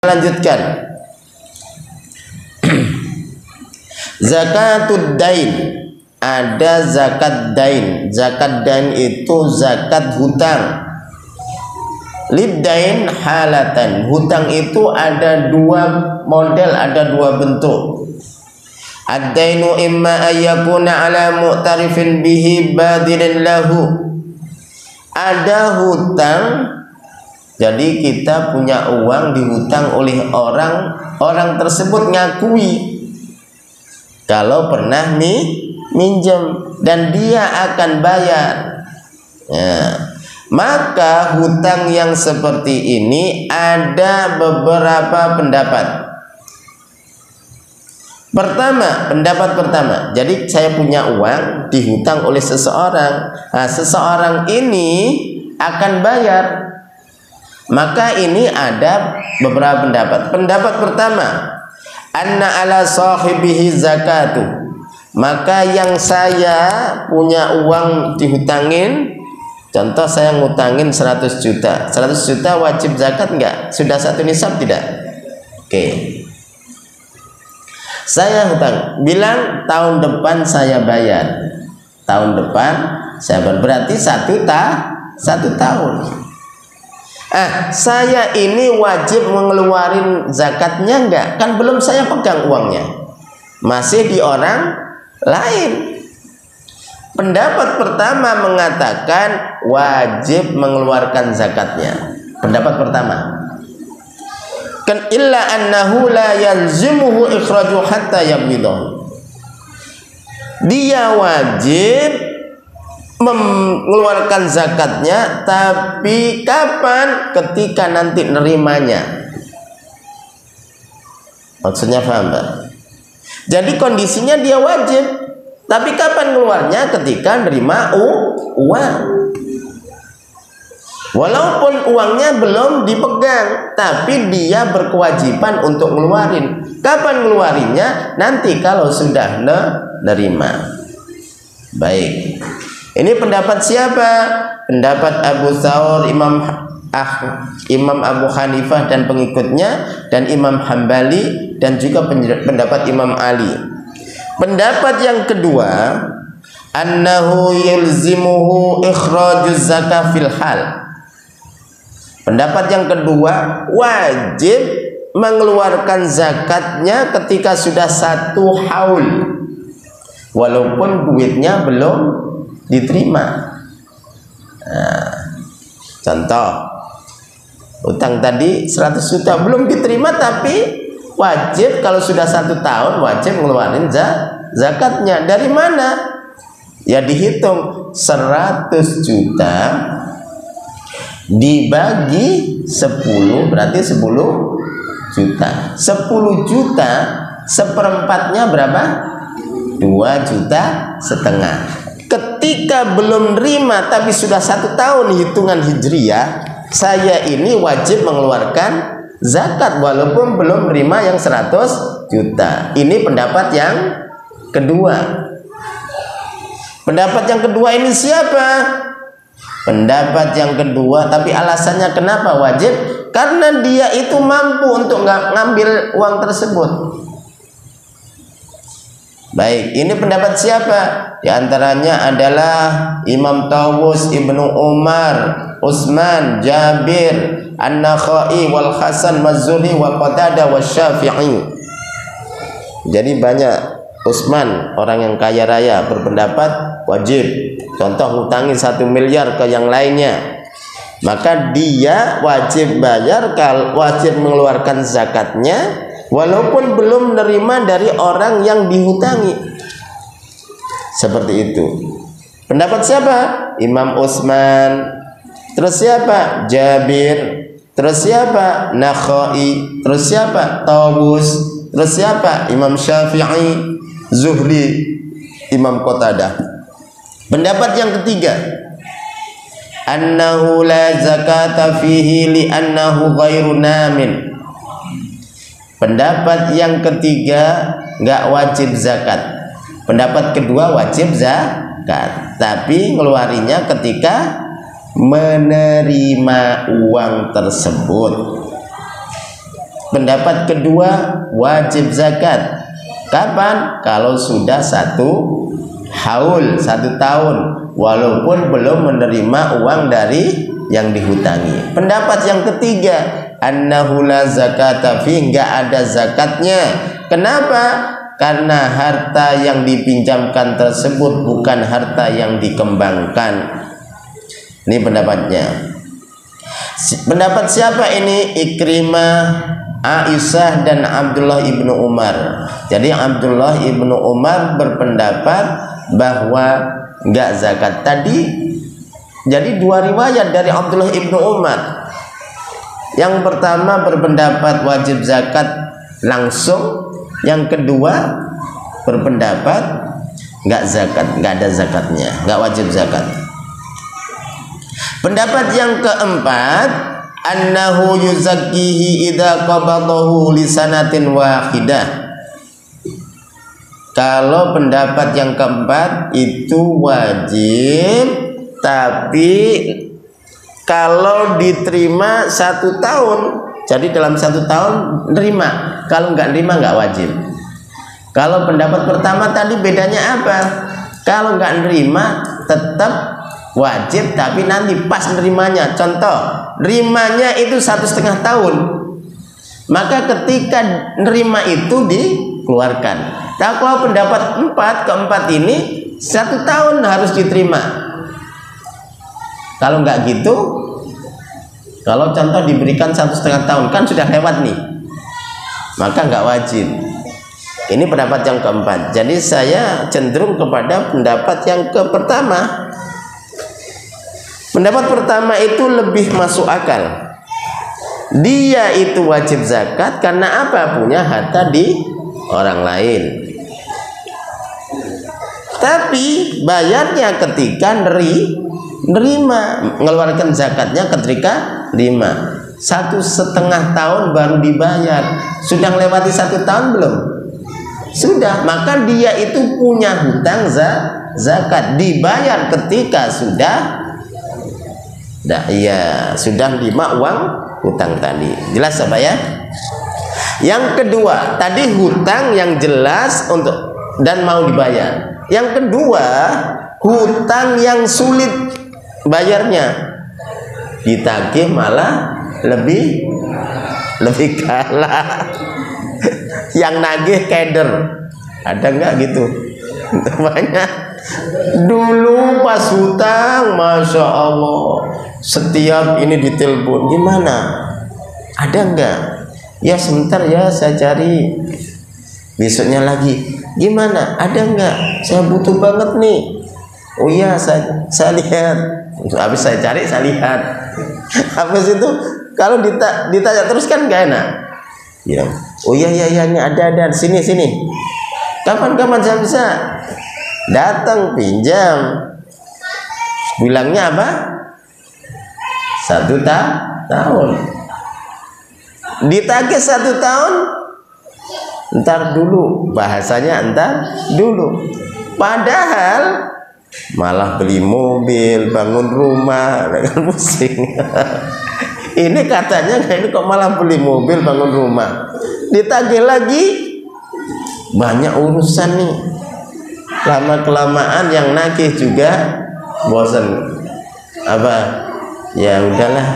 Lanjutkan. Zakatud dain, ada zakat dain. Zakat dain itu zakat hutang. Liddain halatan, hutang itu ada dua model, ada dua bentuk. Ad-dainu imma ayyakuna ala mu'tarifin bihi badilin lahu. Ada hutang, jadi kita punya uang dihutang oleh orang, orang tersebut ngakui kalau pernah minjem dan dia akan bayar. Maka hutang yang seperti ini ada beberapa pendapat. Pendapat pertama, jadi saya punya uang dihutang oleh seseorang. Nah, seseorang ini akan bayar. Maka ini ada beberapa pendapat. Pendapat pertama, anna ala sahibihi zakatu, maka yang saya punya uang dihutangin, contoh saya ngutangin 100 juta 100 juta wajib zakat enggak? Sudah satu nisab tidak? Oke. Saya hutang, bilang tahun depan saya bayar, tahun depan saya bayar, berarti satu tahun. Saya ini wajib mengeluarin zakatnya enggak? Kan belum saya pegang uangnya, masih di orang lain. Pendapat pertama mengatakan wajib mengeluarkan zakatnya. Pendapat pertama. Kan illa annahu la yalzimuhu ikhraju hatta yabnidahu. Dia wajib mengeluarkan zakatnya, tapi kapan? Ketika nanti nerimanya. Maksudnya paham, Pak? Jadi kondisinya dia wajib, tapi kapan keluarnya? Ketika nerima uang. Walaupun uangnya belum dipegang, tapi dia berkewajiban untuk ngeluarin. Kapan ngeluarinnya? Nanti kalau sudah nerima. Baik. Ini pendapat siapa? Pendapat Abu Thawr, Imam Abu Hanifah dan pengikutnya, dan Imam Hambali, dan juga pendapat Imam Ali. Pendapat yang kedua, annahu yulzimuhu ikhrajuz zakah fil hal. Pendapat yang kedua, wajib mengeluarkan zakatnya ketika sudah 1 haul, walaupun duitnya belum diterima. Contoh, utang tadi 100 juta belum diterima, tapi wajib kalau sudah 1 tahun wajib mengeluarkan zakatnya. Dari mana? Ya dihitung 100 juta dibagi 10 berarti 10 juta. 10 juta seperempatnya berapa? 2,5 juta. Ketika belum nerima tapi sudah 1 tahun hitungan hijriyah, saya ini wajib mengeluarkan zakat walaupun belum menerima yang 100 juta. Ini pendapat yang kedua. Pendapat yang kedua ini siapa? Pendapat yang kedua, tapi alasannya kenapa wajib? Karena dia itu mampu untuk ngambil uang tersebut. Baik, ini pendapat siapa? Di antaranya adalah Imam Tawus, Ibnu Umar, Utsman, Jabir, An-Nakhai, wal Hasan, Mazuri, wa Qatadah, wa Syafi'i. Jadi banyak. Utsman, orang yang kaya raya, berpendapat wajib. Contoh ngutangi 1 miliar ke yang lainnya, maka dia wajib bayar, wajib mengeluarkan zakatnya walaupun belum menerima dari orang yang dihutangi. Seperti itu. Pendapat siapa? Imam Utsman. Terus siapa? Jabir. Terus siapa? Nakhai. Terus siapa? Tawus. Terus siapa? Imam Syafi'i, Zuhri, Imam Qatadah. Pendapat yang ketiga, annahu la zakata fihi li'annahu ghairu namin. Pendapat yang ketiga, enggak wajib zakat. Pendapat kedua wajib zakat, tapi ngeluarinya ketika menerima uang tersebut. Pendapat kedua, wajib zakat. Kapan? Kalau sudah 1 haul, 1 tahun, walaupun belum menerima uang dari yang dihutangi. Pendapat yang ketiga, annahu la zakata fi, enggak ada zakatnya. Kenapa? Karena harta yang dipinjamkan tersebut bukan harta yang dikembangkan. Ini pendapatnya. Pendapat siapa ini? Ikrimah, Aisyah, dan Abdullah ibnu Umar. Jadi Abdullah ibnu Umar berpendapat bahwa enggak zakat. Tadi jadi 2 riwayat dari Abdullah ibnu Umar. Yang pertama berpendapat wajib zakat langsung, yang kedua berpendapat enggak zakat, enggak ada zakatnya, enggak wajib zakat. Pendapat yang keempat, annahu yuzakkihi idza qabadahu li sanatin wahidah. Kalau pendapat yang keempat itu wajib, tapi kalau diterima 1 tahun, jadi dalam 1 tahun nerima. Kalau nggak nerima nggak wajib. Kalau pendapat pertama tadi bedanya apa? Kalau nggak nerima tetap wajib, tapi nanti pas nerimanya. Contoh, nerimanya itu 1,5 tahun, maka ketika nerima itu dikeluarkan. Nah, kalau pendapat keempat ini 1 tahun harus diterima. Kalau nggak gitu, kalau contoh diberikan 1,5 tahun, kan sudah lewat nih, maka nggak wajib. Ini pendapat yang keempat. Jadi saya cenderung kepada pendapat yang pertama. Pendapat pertama itu lebih masuk akal. Dia itu wajib zakat karena apa? Punya harta di orang lain. Tapi bayarnya ketika nerima, mengeluarkan zakatnya ketika nerima. 1,5 tahun baru dibayar. Sudah melewati 1 tahun belum? Sudah. Maka dia itu punya hutang zakat, dibayar ketika sudah sudah nerima uang hutang tadi. Jelas apa ya? Yang kedua, tadi hutang yang jelas untuk dan mau dibayar. Yang kedua, hutang yang sulit bayarnya, ditagih malah lebih kalah. Yang nagih keder. Ada nggak gitu? Banyak. Dulu pas hutang, masya Allah, setiap ini ditelepon, gimana? Ada enggak? Ya sebentar ya, saya cari. Besoknya lagi, gimana? Ada enggak? Saya butuh banget nih. Oh iya, saya lihat. Habis saya cari, saya lihat. Habis itu kalau ditanya terus kan enggak enak. Ya. Oh iya ini ada sini. Kapan saya bisa? Datang pinjam. Bilangnya apa? 1 tahun. Ditagih 1 tahun. Entar dulu, bahasanya entar dulu. Padahal malah beli mobil, bangun rumah, dengan pusing. Ini katanya ini kok malah beli mobil, bangun rumah. Ditagih lagi, banyak urusan nih. Lama-kelamaan yang nagih juga bosan. Apa? Ya udahlah.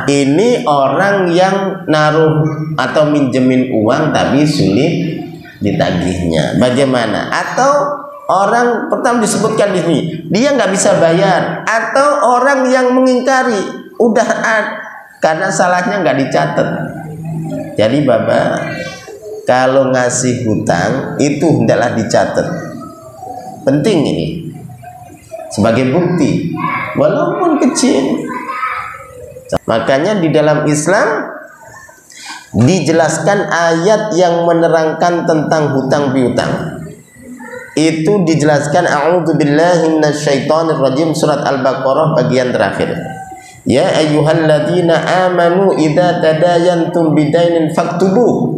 Ini orang yang naruh atau minjemin uang tapi sulit ditagihnya. Bagaimana? Atau orang pertama disebutkan di sini, dia nggak bisa bayar, atau orang yang mengingkari, udah karena salahnya nggak dicatat. Jadi Bapak, kalau ngasih hutang itu hendaklah dicatat. Penting ini sebagai bukti, walaupun kecil. Makanya di dalam Islam dijelaskan ayat yang menerangkan tentang hutang piutang. Itu dijelaskan a'udzubillahi minasyaitonirrajim, surat Al-Baqarah bagian terakhir. Ya ayyuhalladzina amanu idza tadayantum bidainin faktubuh.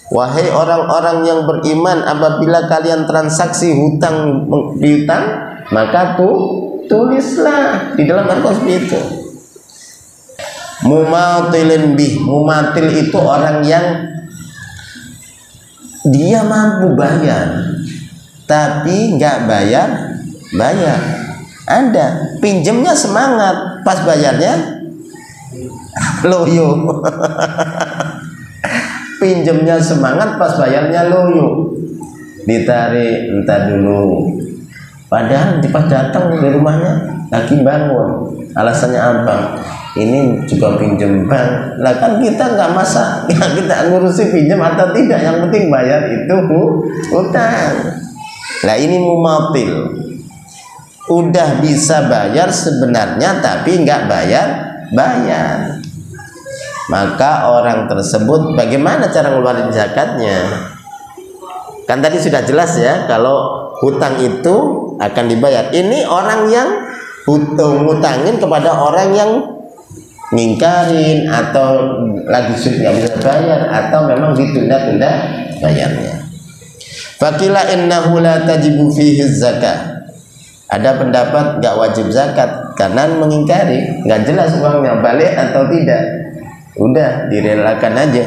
Wahai orang-orang yang beriman, apabila kalian transaksi hutang piutang, maka tulislah. Di dalam Al-Qur'an itu. Mumatilin bih, mumatil itu orang yang dia mampu bayar tapi nggak bayar. Ada pinjemnya semangat, pas bayarnya loyo. Pinjemnya semangat, pas bayarnya loyo, ditarik entar dulu. Padahal pas datang di rumahnya lagi bangun, alasannya apa? Ini juga pinjem bank. Lah kan kita nggak masa, kita ngurusi pinjam atau tidak, yang penting bayar itu utang. Lah ini mumatil, udah bisa bayar sebenarnya tapi nggak bayar. Maka orang tersebut bagaimana cara ngeluarin zakatnya? Kan tadi sudah jelas ya, kalau hutang itu akan dibayar. Ini orang yang ngutangin kepada orang yang ngingkarin, atau lagi sudah bisa bayar, atau memang ditunda-tunda bayarnya. Fakila innahu la tajibu fihi zakah. Ada pendapat nggak wajib zakat karena mengingkari, nggak jelas uangnya balik atau tidak, udah direlakan aja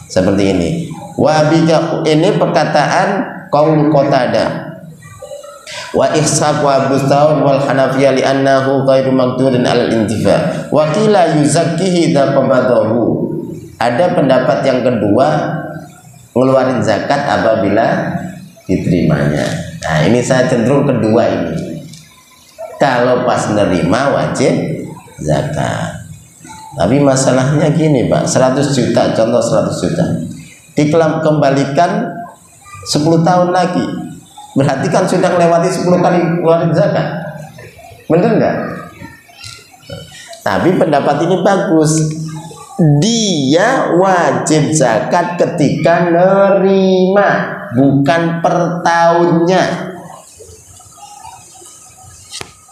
seperti ini. Wa bika, ini perkataan qaul Qatadah wa Ishaq wa Abu Thawr wal Hanafiyah li annahu ghairu maqdurin alal intifa wa qila yuzakkihi idza qabadahu. Ada pendapat yang kedua, ngeluarin zakat apabila diterimanya. Nah ini saya cenderung kedua ini, kalau pas nerima wajib zakat. Tapi masalahnya gini Pak, 100 juta, contoh 100 juta dikembalikan 10 tahun lagi, berarti kan sudah melewati 10 kali keluarin zakat, bener nggak? Tapi pendapat ini bagus, dia wajib zakat ketika nerima, bukan per tahunnya.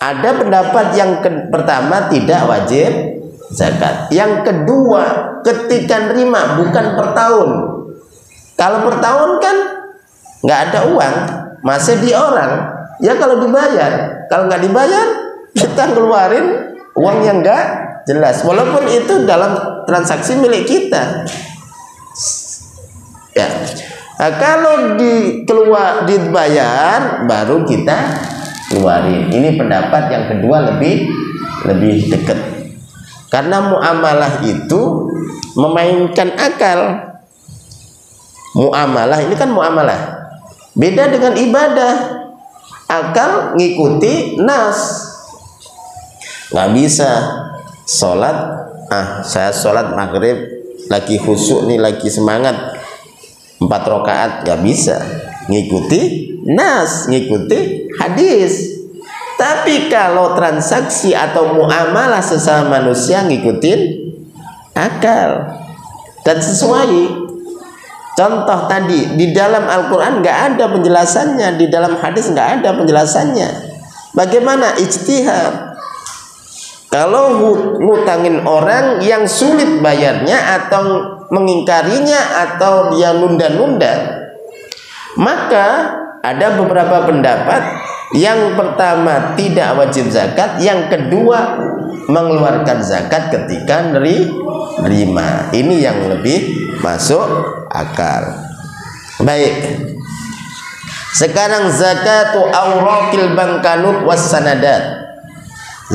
Ada pendapat yang pertama tidak wajib zakat, yang kedua ketika nerima, bukan per tahun. Kalau per tahun kan nggak ada uang, masih di orang ya, kalau dibayar. Kalau nggak dibayar, kita ngeluarin uang yang nggak jelas, walaupun itu dalam transaksi milik kita ya. Nah, kalau dibayar baru kita keluarin. Ini pendapat yang kedua lebih dekat, karena muamalah itu memainkan akal. Muamalah ini kan muamalah, beda dengan ibadah. Akal ngikuti nas. Nggak bisa sholat, saya sholat maghrib lagi khusyuk nih, lagi semangat 4 rakaat, nggak bisa, ngikuti nas, ngikuti hadis. Tapi kalau transaksi atau muamalah sesama manusia, ngikutin akal dan sesuai. Contoh tadi, di dalam Al-Quran nggak ada penjelasannya, di dalam hadis nggak ada penjelasannya. Bagaimana ijtihad? Kalau ngutangin orang yang sulit bayarnya, atau mengingkarinya, atau dia nunda-nunda, maka ada beberapa pendapat. Yang pertama tidak wajib zakat, yang kedua mengeluarkan zakat ketika nerima. Ini yang lebih masuk akal. Baik, sekarang zakatu awraqil bankanut was sanadat.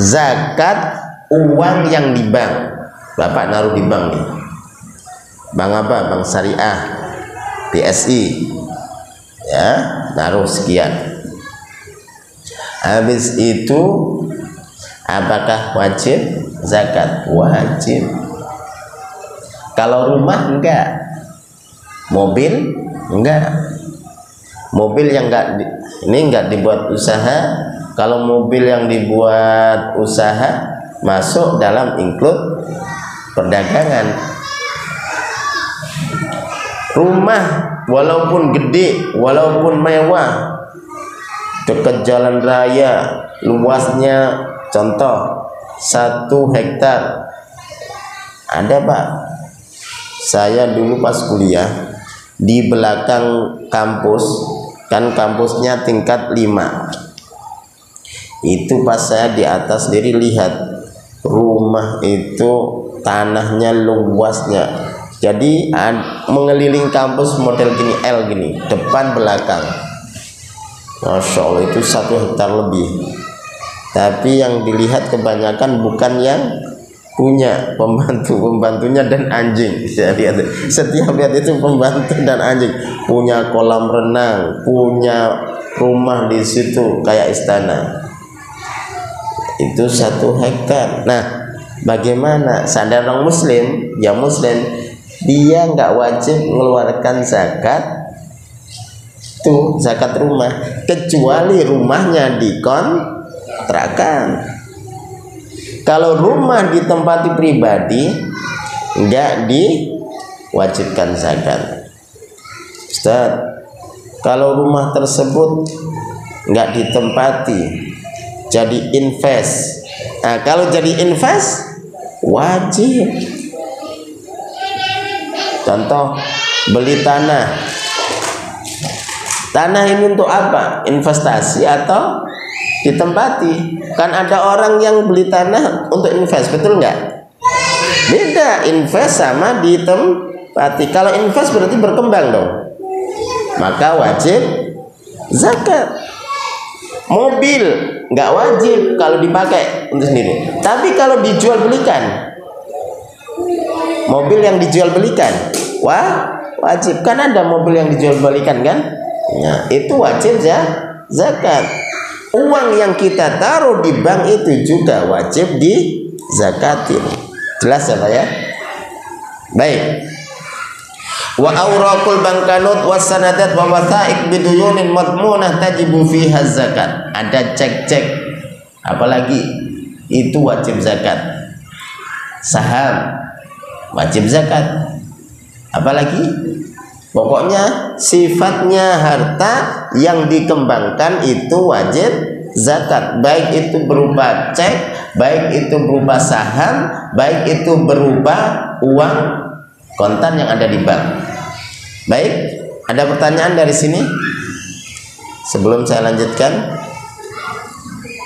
Zakat uang yang di bank. Bapak naruh di bank nih, bank apa? Bank syariah, BSI ya, naruh sekian. Habis itu apakah wajib zakat? Wajib. Kalau rumah enggak, mobil enggak. Mobil yang enggak dibuat usaha. Kalau mobil yang dibuat usaha masuk dalam include perdagangan. Rumah walaupun gede, walaupun mewah, dekat jalan raya, luasnya contoh 1 hektar. Ada Pak, saya dulu pas kuliah di belakang kampus, kan kampusnya tingkat 5. Itu pas saya di atas diri lihat rumah itu tanahnya luasnya. Jadi mengelilingi kampus model gini, L gini, depan belakang. Masya Allah, itu 1 hektar lebih. Tapi yang dilihat kebanyakan bukan yang punya, pembantunya dan anjing. Setiap lihat itu pembantu dan anjing. Punya kolam renang, punya rumah di situ kayak istana. Itu 1 hektar. Nah, bagaimana sadar orang muslim, ya muslim, dia nggak wajib mengeluarkan zakat tuh, zakat rumah, kecuali rumahnya dikontrakan. Kalau rumah ditempati pribadi nggak diwajibkan zakat. Ustaz, kalau rumah tersebut nggak ditempati, jadi invest. Nah, kalau jadi invest wajib. Contoh, beli tanah. Tanah ini untuk apa? Investasi atau ditempati? Kan ada orang yang beli tanah untuk invest, betul nggak? Beda, invest sama ditempati. Kalau invest berarti berkembang dong, maka wajib zakat. Mobil nggak wajib kalau dipakai untuk sendiri, tapi kalau dijual belikan, mobil yang dijual belikan, wajib. Kan ada mobil yang dijual belikan kan? Nah, itu wajib zakat. Uang yang kita taruh di bank itu juga wajib dizakatin. Jelas ya Pak ya? Baik. Wa awraqul bankanut wasanadat wa wathaiq biduyunin madmunah tajibu fiha zakat. Ada cek-cek, apalagi itu wajib zakat. Saham wajib zakat. Apalagi pokoknya sifatnya harta yang dikembangkan itu wajib zakat. Baik itu berupa cek, baik itu berupa saham, baik itu berupa uang kontan yang ada di bank. Baik, ada pertanyaan dari sini sebelum saya lanjutkan?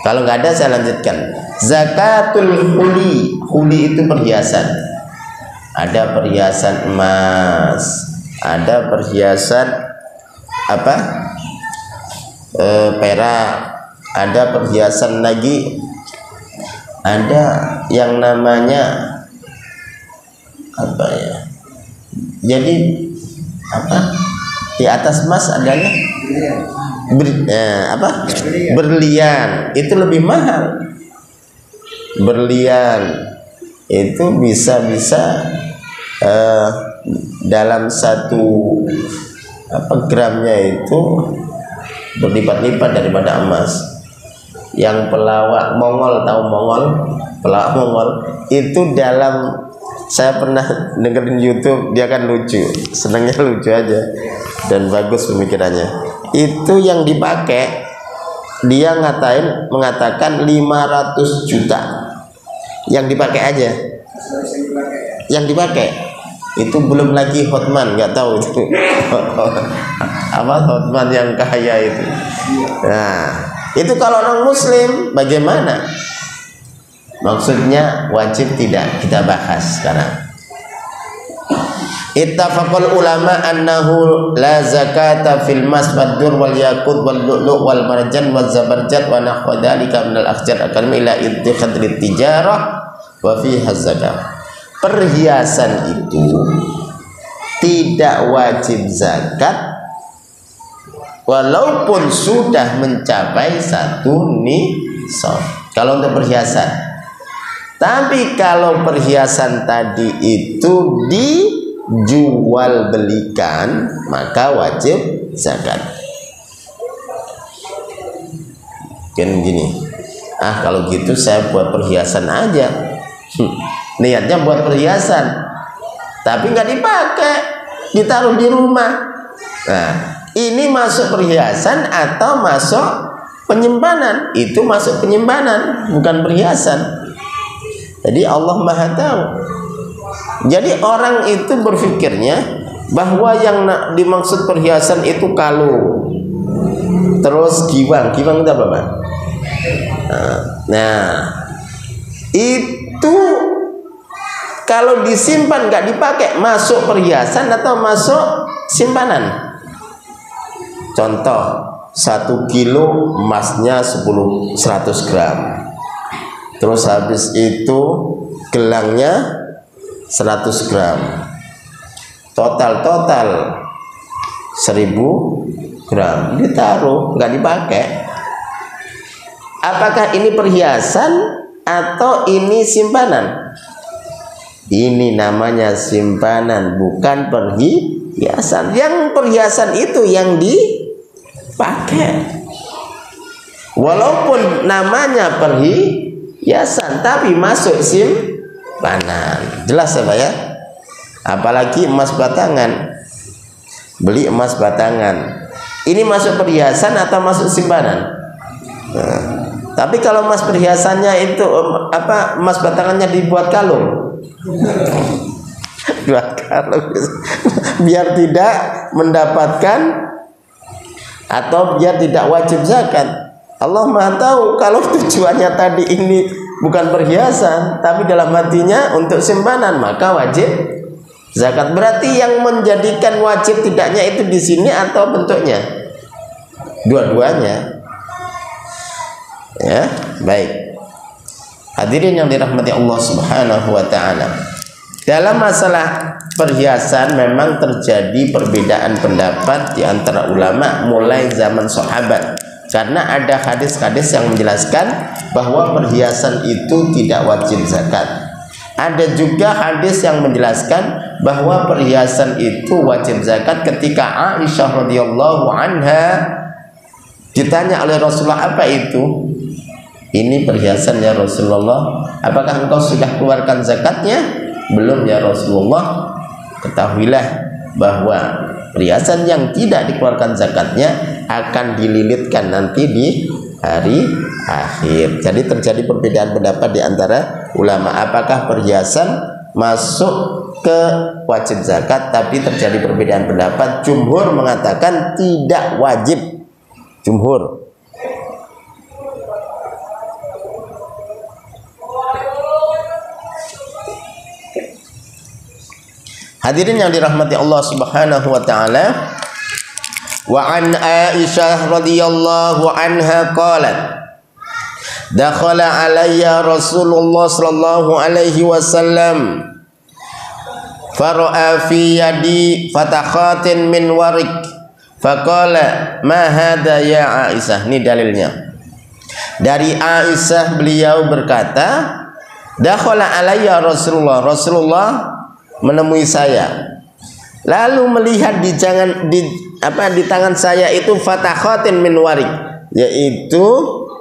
Kalau nggak ada saya lanjutkan. Zakatul huli. Huli itu perhiasan. Ada perhiasan emas, ada perhiasan apa? Perak, ada perhiasan lagi, ada yang namanya apa ya? Jadi apa? Di atas emas adalah berlian. Itu lebih mahal. Berlian itu bisa dalam 1 gramnya itu berlipat-lipat daripada emas. Yang pelawak Mongol, tahu Mongol? Pelawak Mongol itu saya pernah dengerin YouTube, dia kan lucu, senangnya lucu aja dan bagus pemikirannya. Itu yang dipakai, dia mengatakan 500 juta yang dipakai aja. Yang dipakai itu belum lagi Hotman, nggak tahu itu apa Hotman yang kaya itu. Nah, itu kalau orang muslim bagaimana? Maksudnya wajib tidak, kita bahas sekarang. Ittafaqal ulama annahu la zakata fil mas wad dur wal yaqut wal lu'lu' wal marjan wal zabarjad wa nahwa dzalika min al akhjar akan ila ittikhadri tijarah wa fiha zakat. Perhiasan itu tidak wajib zakat walaupun sudah mencapai 1 nisab. Kalau untuk perhiasan. Tapi kalau perhiasan tadi itu dijual belikan, maka wajib zakat. Kan gini, kalau gitu saya buat perhiasan aja. Niatnya buat perhiasan, tapi nggak dipakai, ditaruh di rumah. Nah, ini masuk perhiasan atau masuk penyimpanan? Itu masuk penyimpanan, bukan perhiasan. Jadi Allah Maha tahu. Jadi orang itu berpikirnya bahwa yang dimaksud perhiasan itu kalung, terus giwang itu apa Pak? Nah, itu Kalau disimpan nggak dipakai, masuk perhiasan atau masuk simpanan? Contoh, 1 kilo emasnya 100 gram. Terus habis itu gelangnya 100 gram. Total 1000 gram. Ditaruh, nggak dipakai. Apakah ini perhiasan atau ini simpanan? Ini namanya simpanan, bukan perhiasan. Yang perhiasan itu yang dipakai. Walaupun namanya perhiasan, tapi masuk simpanan. Jelas ya Pak ya? Apalagi emas batangan. Beli emas batangan. Ini masuk perhiasan atau masuk simpanan? Nah, tapi kalau emas perhiasannya itu emas batangannya dibuat kalung. Buat kalung biar tidak mendapatkan atau biar tidak wajib zakat. Allah Maha tahu kalau tujuannya tadi ini bukan perhiasan tapi dalam hatinya untuk simpanan, maka wajib zakat. Berarti yang menjadikan wajib tidaknya itu di sini atau bentuknya? Dua-duanya. Ya, baik. Hadirin yang dirahmati Allah Subhanahu wa taala. Dalam masalah perhiasan memang terjadi perbedaan pendapat di antara ulama mulai zaman sahabat. Karena ada hadis-hadis yang menjelaskan bahwa perhiasan itu tidak wajib zakat. Ada juga hadis yang menjelaskan bahwa perhiasan itu wajib zakat ketika Aisyah radhiyallahu anha ditanya oleh Rasulullah, apa itu? Ini perhiasan ya Rasulullah, apakah engkau sudah keluarkan zakatnya? Belum ya Rasulullah. Ketahuilah bahwa perhiasan yang tidak dikeluarkan zakatnya akan dililitkan nanti di hari akhir. Jadi terjadi perbedaan pendapat di antara ulama apakah perhiasan masuk ke wajib zakat, tapi terjadi perbedaan pendapat. Jumhur mengatakan tidak wajib. Jumhur. Hadirin yang dirahmati Allah Subhanahu wa taala. Wa an Aisyah radhiyallahu anha qalat dakhala alayya Rasulullah sallallahu alaihi wasallam fara'a fi yadi fatakhatin min warik faqala ma hadha ya Aisyah. Ini dalilnya. Dari Aisyah beliau berkata, dakhala alayya Rasulullah, Rasulullah menemui saya, lalu melihat di tangan saya itu fatakhatin min warik, yaitu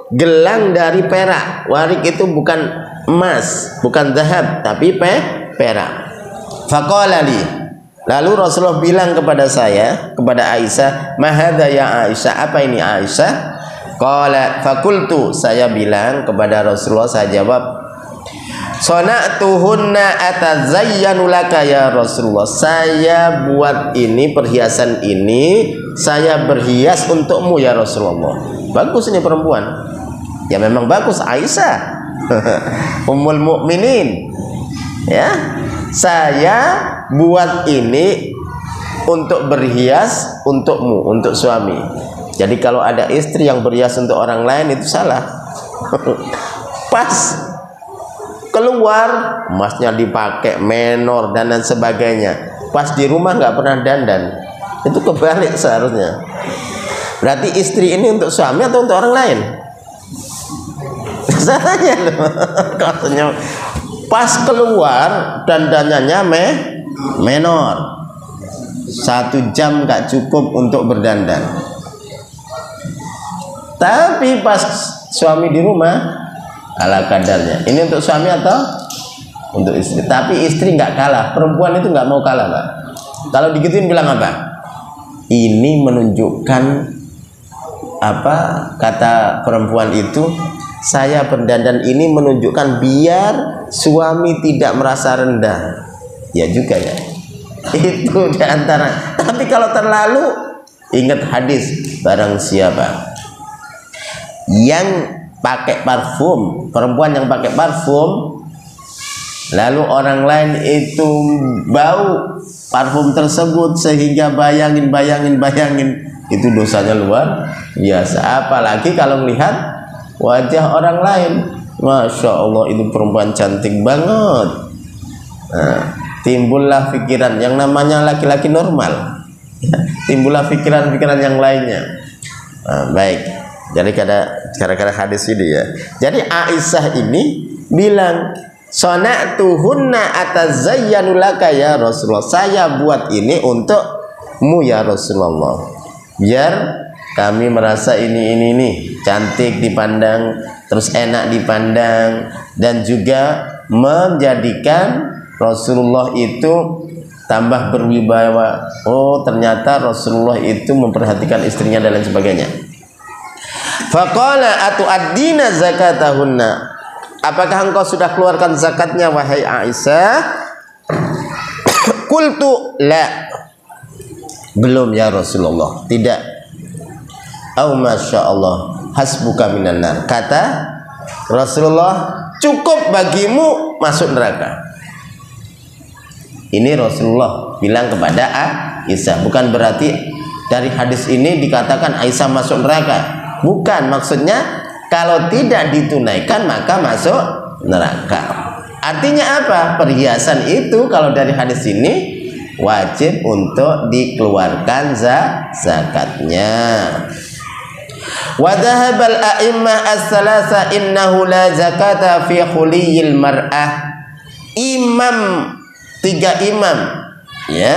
gelang dari perak. Warik itu bukan emas, bukan zahab, tapi perak. Faqala li, lalu Rasulullah bilang kepada saya, kepada Aisyah, ma hadza ya Aisyah, apa ini Aisyah? Qala fakultu, saya bilang kepada Rasulullah, saya jawab, sona'tuhunna atazayyanu laka ya Rasulullah, saya buat ini, perhiasan ini saya berhias untukmu ya Rasulullah. Bagus ini perempuan. Ya memang bagus, Aisyah Ummul Mukminin. Ya, saya buat ini untuk berhias untukmu, untuk suami. Jadi kalau ada istri yang berhias untuk orang lain itu salah. Pas keluar emasnya dipakai, menor dan lain sebagainya, pas di rumah nggak pernah dandan. Itu kebalik seharusnya. Berarti istri ini untuk suami atau untuk orang lain? Salahnya loh. Katanya pas keluar dandanannya menor, 1 jam nggak cukup untuk berdandan. Tapi pas suami di rumah ala kadarnya. Ini untuk suami atau untuk istri? Tapi istri nggak kalah, perempuan itu nggak mau kalah, Pak. Kalau digituin bilang apa? Ini menunjukkan apa? Kata perempuan itu, saya berdandan ini menunjukkan biar suami tidak merasa rendah. Ya juga ya. Itu diantara. Tapi kalau terlalu, ingat hadis, barang siapa yang pakai parfum, perempuan yang pakai parfum lalu orang lain itu bau parfum tersebut sehingga bayangin itu dosanya luar biasa. Apalagi kalau melihat wajah orang lain, Masya Allah itu perempuan cantik banget. Nah, timbullah pikiran yang namanya laki-laki normal, timbullah pikiran-pikiran yang lainnya. Nah, baik, jadi gara-gara hadis ini ya, jadi Aisyah ini bilang, sona'tuhunna atazayyanu laka ya Rasulullah, saya buat ini untukmu ya Rasulullah, biar kami merasa ini cantik dipandang, terus enak dipandang, dan juga menjadikan Rasulullah itu tambah berwibawa. Oh, ternyata Rasulullah itu memperhatikan istrinya dan lain sebagainya. Faqala atu'addina zakatahunna, apakah engkau sudah keluarkan zakatnya wahai Aisyah? Qultu la, belum ya Rasulullah, tidak. Au masya Allah hasbuka minan nar, kata Rasulullah, cukup bagimu masuk neraka. Ini Rasulullah bilang kepada Aisyah. Bukan berarti dari hadis ini dikatakan Aisyah masuk neraka, bukan, maksudnya kalau tidak ditunaikan maka masuk neraka. Artinya apa? Perhiasan itu kalau dari hadis ini wajib untuk dikeluarkan zakatnya. Wa dhahabal a'immah as-salasa innahu la zakata fi khuliyil mar'ah. Tiga imam ya,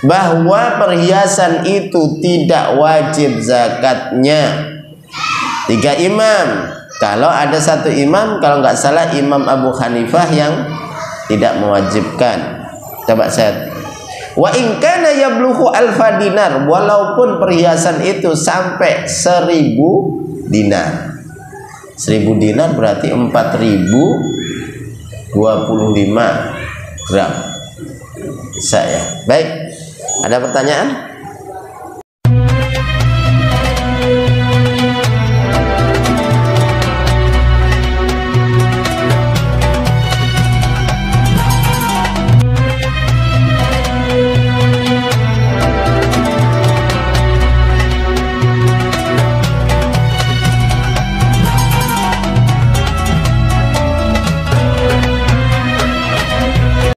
bahwa perhiasan itu tidak wajib zakatnya. Tiga imam. Kalau ada satu imam, kalau nggak salah Imam Abu Hanifah yang tidak mewajibkan. Coba saya, wa in kana yablughu alfa dinar, walaupun perhiasan itu sampai 1000 dinar. 1000 dinar berarti 4025 gram. Bisa ya. Baik, ada pertanyaan?